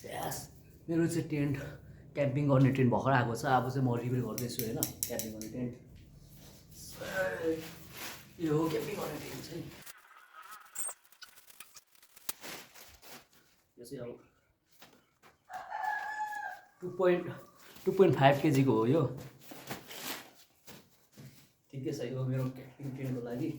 यस मेरो चाहिँ tent camping गर्ने टेन्ट भर्खर आएको छ। अब चाहिँ म रिभिल गर्दैछु होइन क्याम्पिङ गर्ने टेन्ट। यो हो क्याम्पिङ गर्ने टेन्ट चाहिँ। यो चाहिँ अब 2.5 केजीको हो यो। ठिकै छ यो मेरो क्याम्पिङ टेन्टको लागि।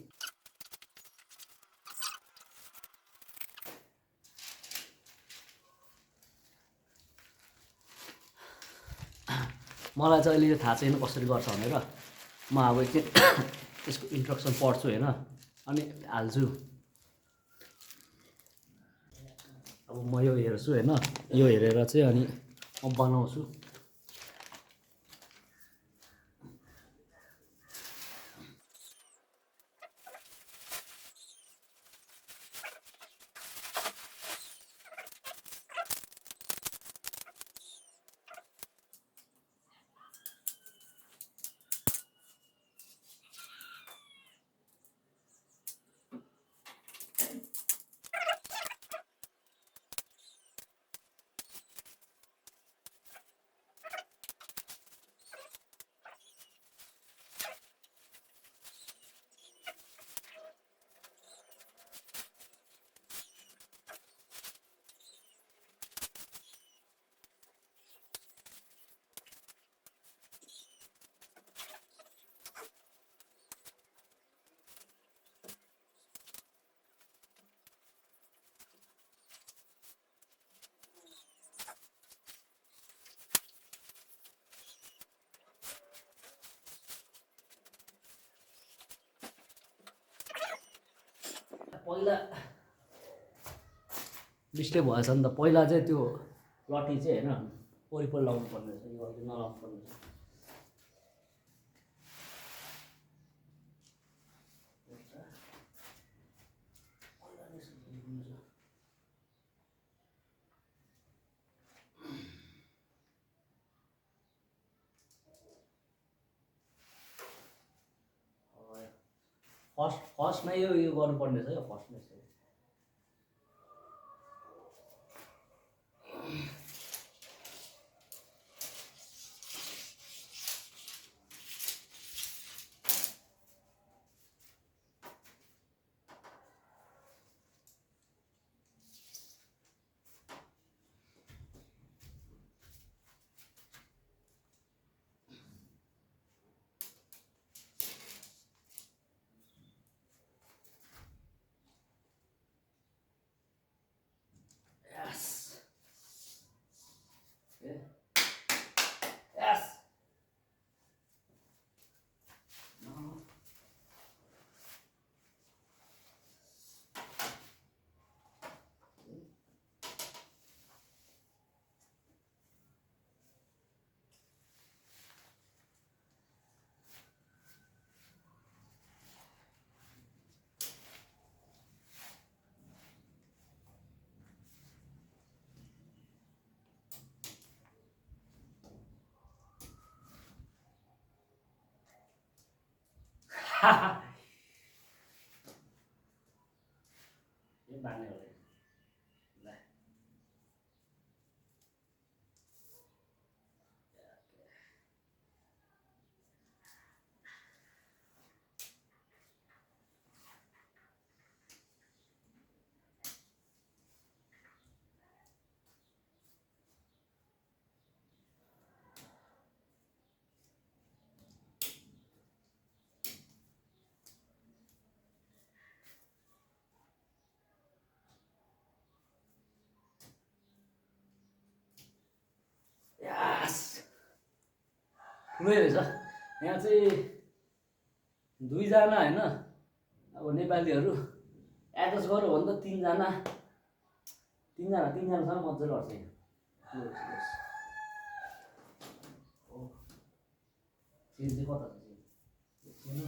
मलाई चाहिँ अहिले थाहा छैन कसरी गर्छ भनेर। म अब एकछिन यसको इन्स्ट्रक्सन पढ्छु होइन अनि हाल्छु। अब म यो हेर्छु होइन, यो हेरेर चाहिँ अनि म बनाउँछु। पहिला मिस्टेक भएछ नि त। पहिला चाहिँ त्यो लट्ठी चाहिँ होइन वरिपरि लाउनु पर्ने रहेछ, यो अलिक नलाउनु पर्ने रहेछ। फर्स्टमै यो गर्नुपर्ने रहेछ, यो फर्स्टमै चाहिँ। यो बाँध्ने हो ल। ठुलै रहेछ। यहाँ चाहिँ 2 जना होइन, अब नेपालीहरू एडजस्ट गऱ्यो भने त 3 जना, 3 जनासम्म मजाले गर्छ यहाँ। चेन चाहिँ कता छ चेन?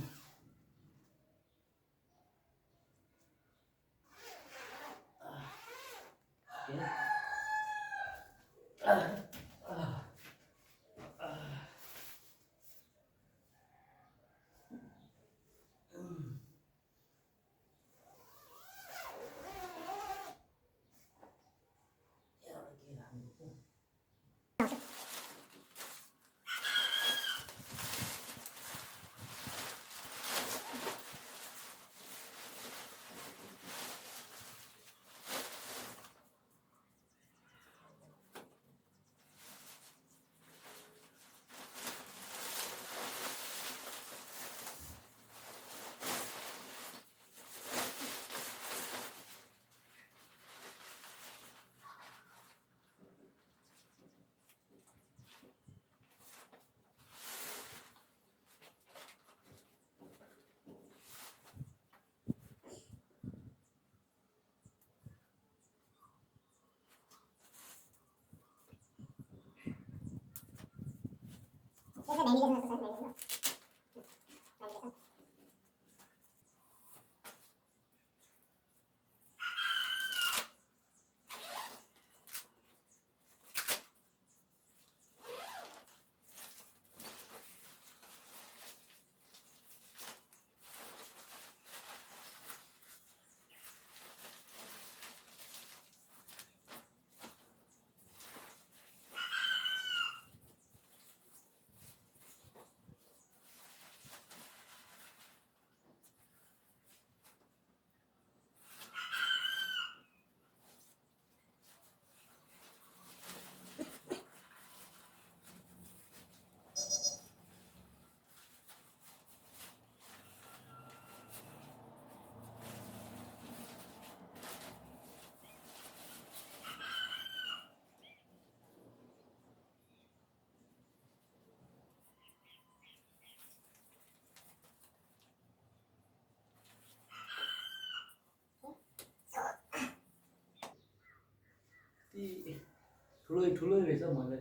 ठुलै रहेछ मैले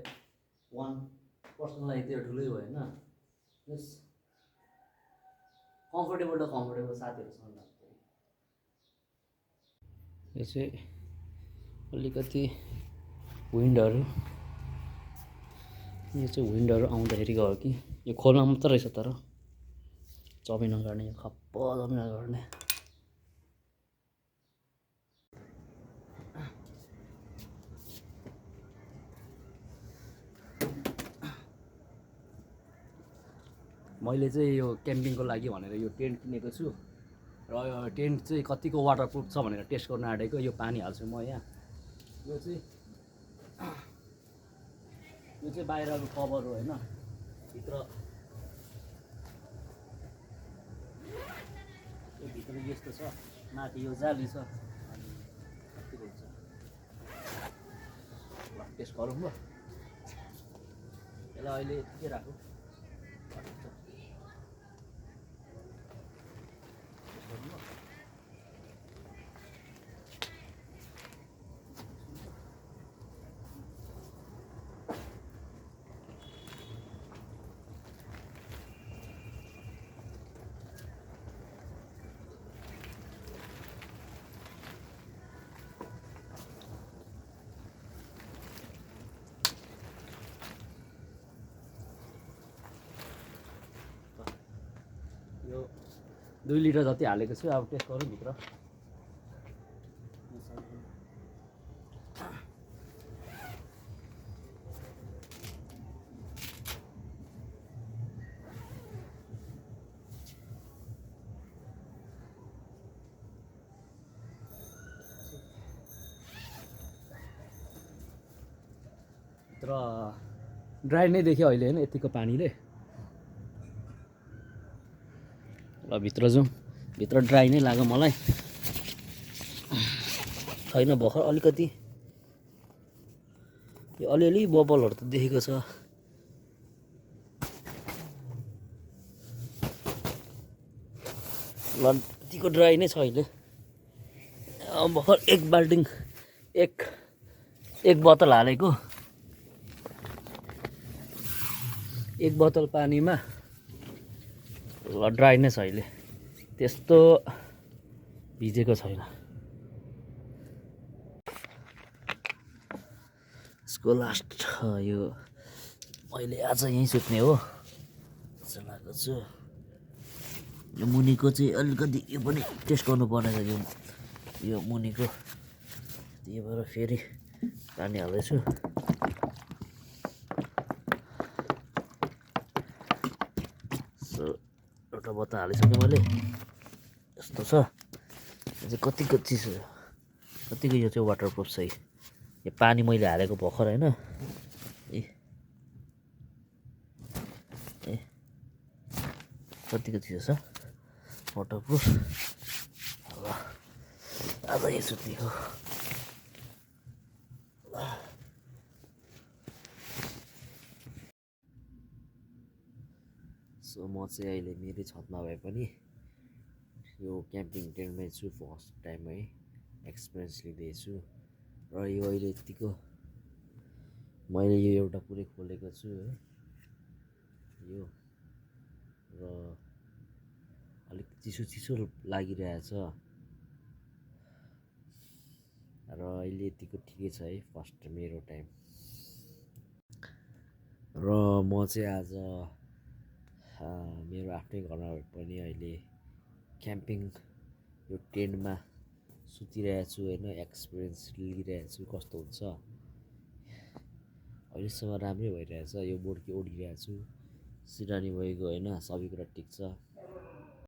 1% लागि त्यो ठुलै भयो होइन जस कम्फर्टेबल त कम्फर्टेबल साथीहरूसँग जाँदाखेरि यो चाहिँ अलिकति विन्डहरू यो चाहिँ विन्डहरू आउँदाखेरिको हो कि यो खोल्न मात्रै रहेछ तर चबी नगर्ने यो खप्प चबी नगर्ने मैले चाहिँ यो क्याम्पिङको लागि भनेर यो टेन्ट किनेको छु र यो टेन्ट चाहिँ कतिको वाटरप्रुफ छ भनेर टेस्ट गर्न आँटेको यो पानी हाल्छु म यहाँ यो चाहिँ बाहिरको कभर हो होइन भित्र यो भित्र यस्तो छ माथि यो जाली छ अनि कतिको हुन्छ टेस्ट गरौँ ल यसलाई अहिले के राखौँ यो 2 लिटर जति हालेको छु अब टेस्ट गरौँ भित्र भित्र ड्राई नै देख्यो अहिले होइन यतिको पानीले ल भित्र जाउँ भित्र ड्राई नै लाग्यो मलाई छैन भर्खर अलिकति यो अलिअलि बबलहरू त देखेको छ ल यतिको ड्राई नै छ अहिले भर्खर एक बाल्टिङ एक बोतल हालेको एक बोतल पानीमा ल ड्राई नै छ अहिले त्यस्तो भिजेको छैन यसको लास्ट यो मैले आज यहीँ सुत्ने हो चलाएको छु यो मुनिको चाहिँ अलिकति यो पनि टेस्ट गर्नुपर्ने छ यो मुनिको त्यही भएर फेरि पानी हाल्दैछु एउटा बत्ता हालिसकेँ मैले यस्तो छ यो चाहिँ कतिको चिज हो कतिको यो चाहिँ वाटरप्रुफ छ यो पानी मैले हालेको भर्खर होइन ए कतिको चिज छ वाटरप्रुफ ल आज यो सुत्ने हो सो म चाहिँ अहिले मेरै छतमा भए पनि यो क्याम्पिङ टेन्टमै छु फर्स्ट टाइम है एक्सपिरियन्स लिँदैछु र यो अहिले यतिको मैले यो एउटा पुरै खोलेको छु है यो र अलिक चिसो चिसो लागिरहेछ र अहिले यतिको ठिकै छ है फर्स्ट मेरो टाइम। र म चाहिँ आज मेरो आफ्नै घरमा पनि अहिले क्याम्पिङ यो टेन्टमा सुतिरहेको छु होइन, एक्सपिरियन्स लिइरहेको छु कस्तो हुन्छ। अहिलेसम्म राम्रै भइरहेछ, यो बोर्ड ओडिरहेको छु, सिरानी भएको होइन, सबै कुरा ठिक छ।